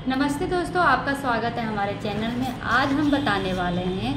नमस्ते दोस्तों, आपका स्वागत है हमारे चैनल में। आज हम बताने वाले हैं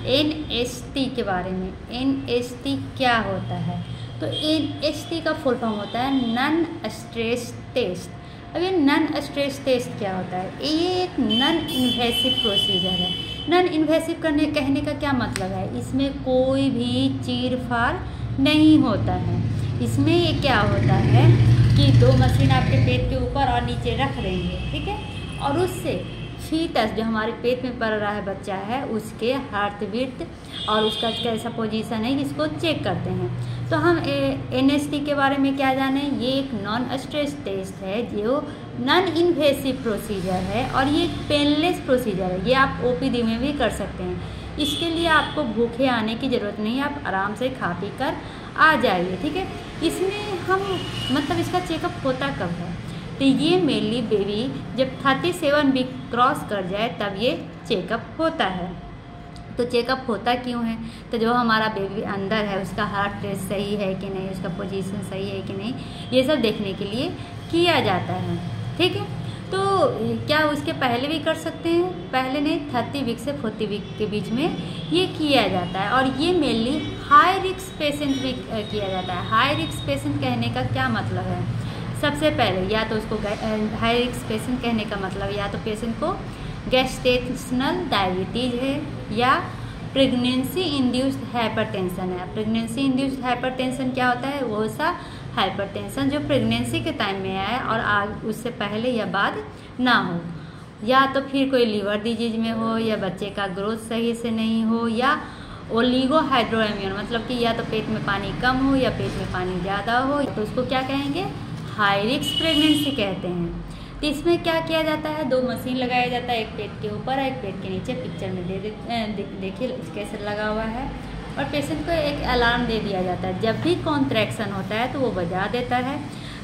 एनएसटी के बारे में। एनएसटी क्या होता है? तो एनएसटी का फुल फॉर्म होता है नन स्ट्रेस टेस्ट। अब ये नन स्ट्रेस टेस्ट क्या होता है? ये एक नन इन्वेसिव प्रोसीजर है। नन इन्वेसिव कहने का क्या मतलब है? इसमें कोई भी चीर फाड़ नहीं होता है। इसमें ये क्या होता है कि दो मशीन आपके पेट के ऊपर और नीचे रख देंगे, ठीक है, और उससे फीटस जो हमारे पेट में पल रहा है बच्चा है उसके हार्ट बीट और उसका कैसा पोजीशन है इसको चेक करते हैं। तो हम एनएसटी के बारे में क्या जाने? ये एक नॉन स्ट्रेस टेस्ट है जो नॉन इन्वेसिव प्रोसीजर है और ये एक पेनलेस प्रोसीजर है। ये आप ओपीडी में भी कर सकते हैं। इसके लिए आपको भूखे आने की ज़रूरत नहीं है, आप आराम से खा पी कर आ जाइए, ठीक है। इसमें हम मतलब इसका चेकअप होता कब है? तो ये मेनली बेबी जब 37 वीक क्रॉस कर जाए तब ये चेकअप होता है। तो चेकअप होता क्यों है? तो जो हमारा बेबी अंदर है उसका हार्ट रेट सही है कि नहीं, उसका पोजीशन सही है कि नहीं, ये सब देखने के लिए किया जाता है, ठीक है। तो क्या उसके पहले भी कर सकते हैं? पहले नहीं, 30 वीक से 40 वीक के बीच में ये किया जाता है और ये मेनली हाई रिस्क पेशेंट भी किया जाता है। हाई रिस्क पेशेंट कहने का क्या मतलब है? सबसे पहले या तो उसको हाई रिस्क पेशेंट कहने का मतलब या तो पेशेंट को गैस्ट्रेशनल डायबिटीज़ है या प्रेगनेंसी इंड्यूस्ड हाइपरटेंशन है। प्रेगनेंसी इंड्यूस्ड हाइपरटेंशन क्या होता है? वो सा हाइपरटेंशन जो प्रेगनेंसी के टाइम में आए और आज उससे पहले या बाद ना हो, या तो फिर कोई लीवर डिजीज में हो या बच्चे का ग्रोथ सही से नहीं हो या ओलिगो हाइड्रोइम्यून मतलब कि या तो पेट में पानी कम हो या पेट में पानी ज़्यादा हो, तो उसको क्या कहेंगे? हाई रिस्क प्रेगनेंसी कहते हैं। तो इसमें क्या किया जाता है? दो मशीन लगाया जाता है, एक पेट के ऊपर एक पेट के नीचे। पिक्चर में देखिए कैसे लगा हुआ है। और पेशेंट को एक अलार्म दे दिया जाता है। जब भी कॉन्ट्रैक्शन होता है तो वो बजा देता है।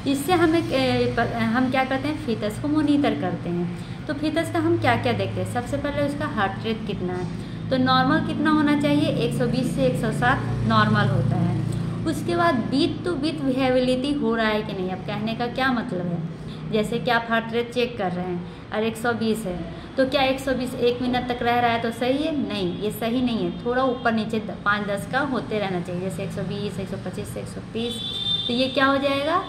इससे हम क्या करते हैं? फीटस को मॉनिटर करते हैं। तो फीटस का हम क्या क्या देखते हैं? सबसे पहले उसका हार्ट रेट कितना है। तो नॉर्मल कितना होना चाहिए? 120 से 107 नॉर्मल होता है। उसके बाद बीट टू बीट वेरिएबिलिटी हो रहा है कि नहीं। अब कहने का क्या मतलब है? जैसे कि आप हार्ट रेट चेक कर रहे हैं और 120 है, तो क्या 120 1 मिनट तक रह रहा है तो सही है? नहीं, ये सही नहीं है। थोड़ा ऊपर नीचे 5-10 का होते रहना चाहिए, जैसे 120, 125 से 130। तो ये क्या हो जाएगा?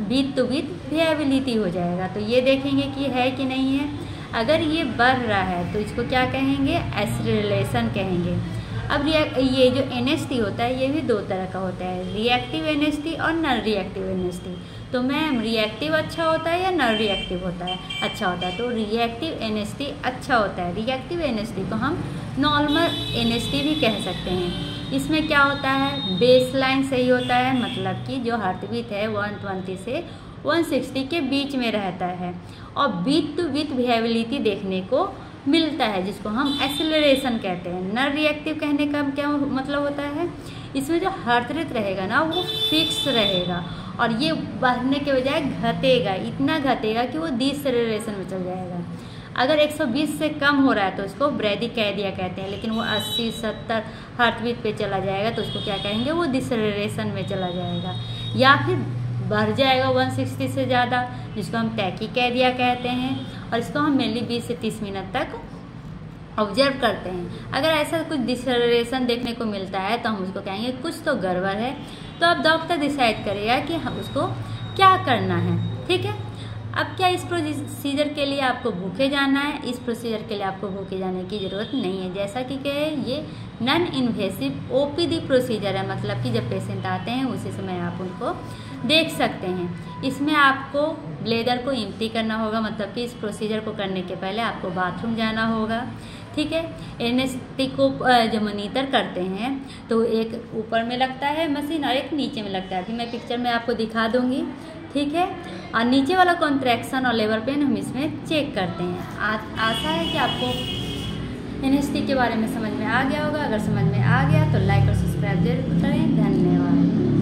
बीट टू बीट वेरिएबिलिटी हो जाएगा। तो ये देखेंगे कि है कि नहीं है। अगर ये बढ़ रहा है तो इसको क्या कहेंगे? एक्सेलरेशन कहेंगे। अब ये जो एनएसटी होता है ये भी दो तरह का होता है, रिएक्टिव एनएसटी और नॉन रिएक्टिव एनएसटी। तो मैम रिएक्टिव अच्छा होता है या नॉन रिएक्टिव होता है? अच्छा होता है। तो रिएक्टिव एनएसटी अच्छा होता है। रिएक्टिव एनएसटी को हम नॉर्मल एनएसटी भी कह सकते हैं। इसमें क्या होता है? बेसलाइन सही होता है, मतलब कि जो हार्ट बीट है 120 से 160 के बीच में रहता है और बीट टू बीट वेरिएबिलिटी देखने को मिलता है, जिसको हम एक्सेलरेशन कहते हैं। नॉन रिएक्टिव कहने का क्या मतलब होता है? इसमें जो हार्ट रेट रहेगा ना वो फिक्स रहेगा और ये बढ़ने के बजाय घटेगा, इतना घटेगा कि वो डिसेलरेशन में चल जाएगा। अगर 120 से कम हो रहा है तो उसको ब्रैडीकार्डिया कहते हैं, लेकिन वो 80-70 हार्ट बीट पे चला जाएगा तो उसको क्या कहेंगे? वो डिसेलरेशन में चला जाएगा। या फिर बढ़ जाएगा 160 से ज़्यादा, जिसको हम टैकीकार्डिया कहते हैं और इसको हम मेनली 20 से 30 मिनट तक ऑब्जर्व करते हैं। अगर ऐसा कुछ डिसेलरेशन देखने को मिलता है तो हम उसको कहेंगे कुछ तो गड़बड़ है। तो अब डॉक्टर डिसाइड करेगा कि हम उसको क्या करना है, ठीक है। अब क्या इस प्रोसीजर के लिए आपको भूखे जाना है? इस प्रोसीजर के लिए आपको भूखे जाने की ज़रूरत नहीं है। जैसा कि ये नॉन इन्वेसिव ओपीडी प्रोसीजर है, मतलब कि जब पेशेंट आते हैं उसी समय आप उनको देख सकते हैं। इसमें आपको ब्लेडर को एम्प्टी करना होगा, मतलब कि इस प्रोसीजर को करने के पहले आपको बाथरूम जाना होगा, ठीक है। एनएसटी को जो मॉनिटर करते हैं तो एक ऊपर में लगता है मशीन और एक नीचे में लगता है। अभी मैं पिक्चर में आपको दिखा दूंगी, ठीक है। और नीचे वाला कॉन्ट्रैक्शन और लेबर पेन हम इसमें चेक करते हैं। आशा है कि आपको एनएसटी के बारे में समझ में आ गया होगा। अगर समझ में आ गया तो लाइक और सब्सक्राइब जरूर करें। धन्यवाद।